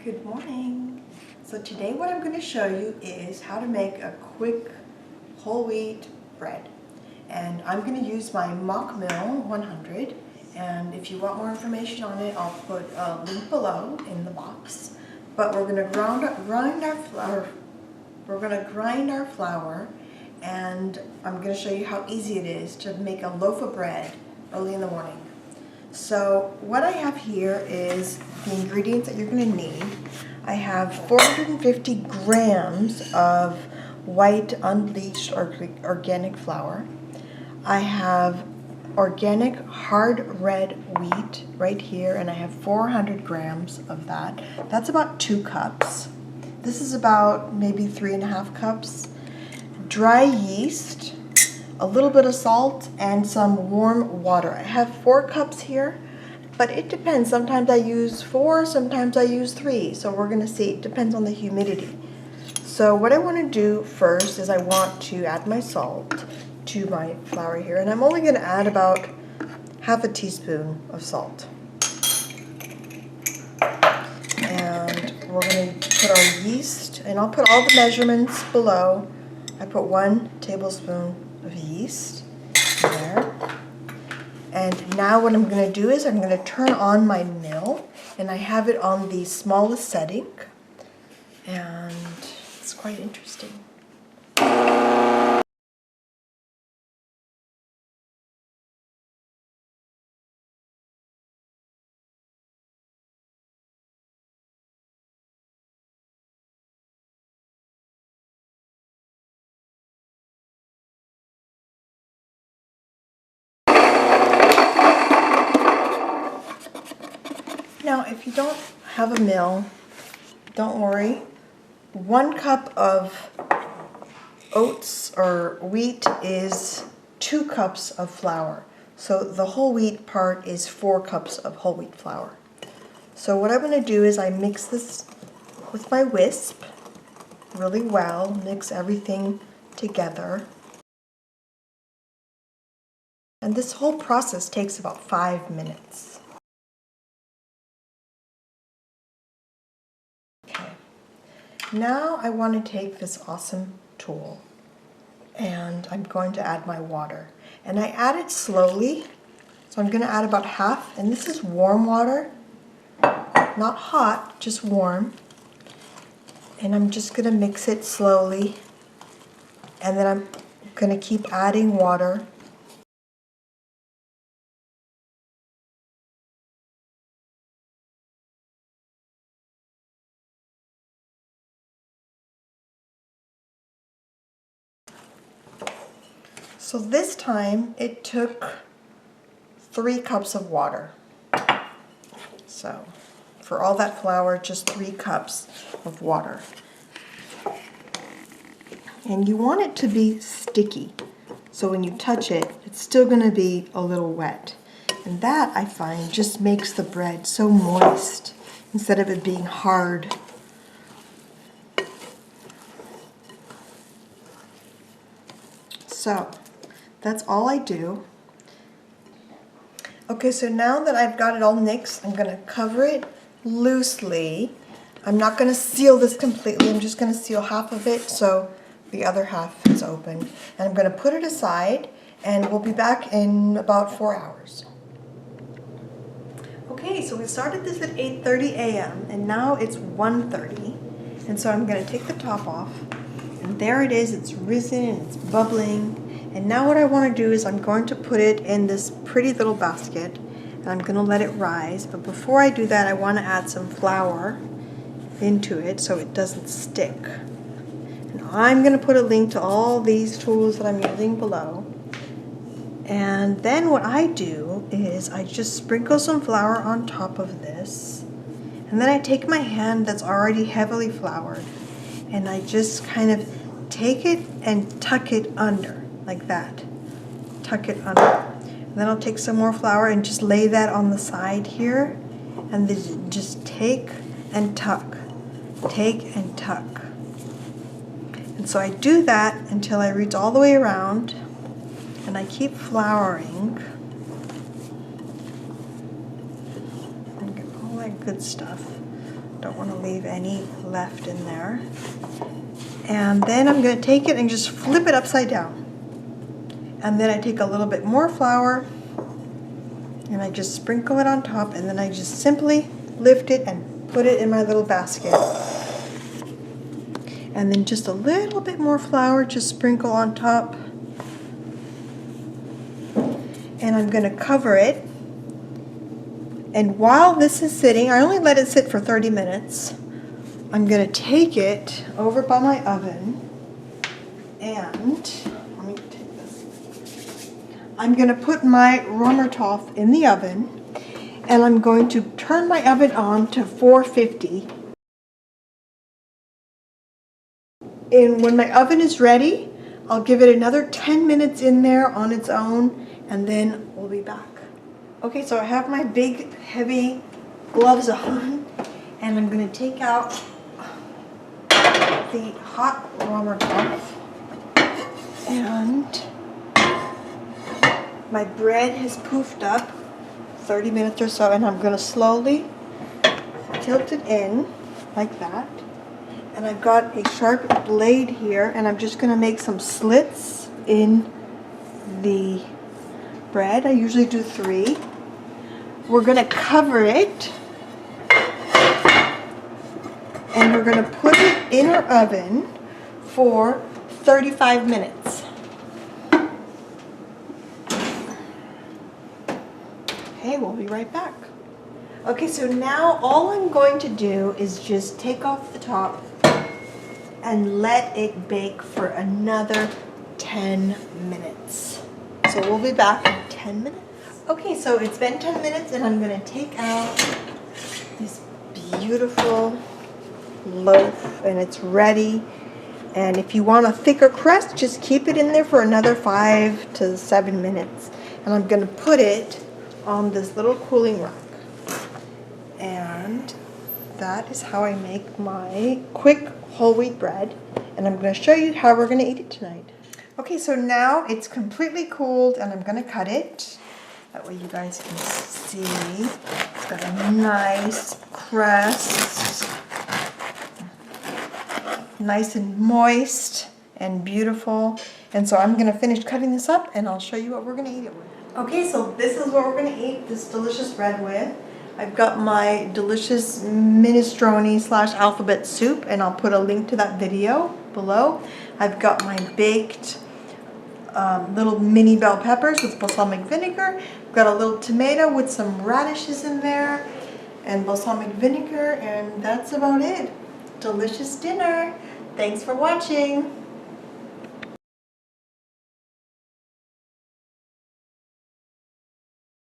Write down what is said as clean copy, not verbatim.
Good morning. So today what I'm going to show you is how to make a quick whole wheat bread. And I'm going to use my Mockmill 100, and if you want more information on it, I'll put a link below in the box. But we're going to grind our flour. We're going to grind our flour, and I'm going to show you how easy it is to make a loaf of bread early in the morning. So what I have here is the ingredients that you're going to need. I have 450 grams of white unbleached organic flour. I have organic hard red wheat right here, and I have 400 grams of that. That's about 2 cups. This is about maybe 3.5 cups. Dry yeast, a little bit of salt, and some warm water. I have 4 cups here, but it depends. Sometimes I use 4, sometimes I use 3. So we're going to see. It depends on the humidity. So what I want to do first is I want to add my salt to my flour here, and I'm only going to add about half a teaspoon of salt. And we're going to put our yeast, and I'll put all the measurements below. I put 1 tablespoon of yeast there. And now what I'm going to do is I'm going to turn on my mill, and I have it on the smallest setting, and it's quite interesting. Now, if you don't have a mill, don't worry. 1 cup of oats or wheat is 2 cups of flour. So the whole wheat part is 4 cups of whole wheat flour. So what I'm going to do is I mix this with my whisk really well, mix everything together. And this whole process takes about 5 minutes. Now I want to take this awesome tool, and I'm going to add my water. And I add it slowly, so I'm going to add about half, and this is warm water, not hot, just warm. And I'm just going to mix it slowly, and then I'm going to keep adding water. So this time it took 3 cups of water. So for all that flour, just 3 cups of water. And you want it to be sticky. So when you touch it, it's still going to be a little wet. And that, I find, just makes the bread so moist instead of it being hard. So that's all I do. Okay, so now that I've got it all mixed, I'm going to cover it loosely. I'm not going to seal this completely. I'm just going to seal half of it so the other half is open. And I'm going to put it aside, and we'll be back in about 4 hours. Okay, so we started this at 8:30 a.m. and now it's 1:30. And so I'm going to take the top off. And there it is. It's risen, it's bubbling. And now what I want to do is I'm going to put it in this pretty little basket, and I'm going to let it rise. But before I do that, I want to add some flour into it so it doesn't stick. And I'm going to put a link to all these tools that I'm using below. And then what I do is I just sprinkle some flour on top of this. And then I take my hand that's already heavily floured, and I just kind of take it and tuck it under. Like that. Tuck it under. And then I'll take some more flour and just lay that on the side here. And then just take and tuck. Take and tuck. And so I do that until I reach all the way around. And I keep flouring. And get all that good stuff Don't want to leave any left in there. And then I'm going to take it and just flip it upside down. And then I take a little bit more flour and I just sprinkle it on top, and then I just simply lift it and put it in my little basket. And then just a little bit more flour, just sprinkle on top. And I'm going to cover it. And while this is sitting, I only let it sit for 30 minutes. I'm going to take it over by my oven and let me take this. I'm going to put my Rommertoff in the oven, and I'm going to turn my oven on to 450. And when my oven is ready, I'll give it another 10 minutes in there on its own, and then we'll be back. Okay, so I have my big, heavy gloves on, and I'm going to take out the hot Rommertoff, and my bread has poofed up 30 minutes or so, and I'm going to slowly tilt it in like that. And I've got a sharp blade here, and I'm just going to make some slits in the bread. I usually do 3. We're going to cover it, and we're going to put it in our oven for 35 minutes. Okay, we'll be right back. Okay, so now all I'm going to do is just take off the top and let it bake for another 10 minutes. So we'll be back in 10 minutes. Okay, so it's been 10 minutes, and I'm going to take out this beautiful loaf, and it's ready. And if you want a thicker crust, just keep it in there for another 5 to 7 minutes. And I'm going to put it on this little cooling rack. And that is how I make my quick whole wheat bread. And I'm going to show you how we're going to eat it tonight. Okay, so now it's completely cooled, and I'm going to cut it. That way you guys can see. It's got a nice crust. Nice and moist and beautiful. And so I'm going to finish cutting this up, and I'll show you what we're going to eat it with. Okay, so this is what we're going to eat this delicious bread with. I've got my delicious minestrone / alphabet soup, and I'll put a link to that video below. I've got my baked little mini bell peppers with balsamic vinegar. I've got a little tomato with some radishes in there and balsamic vinegar, and that's about it. Delicious dinner. Thanks for watching.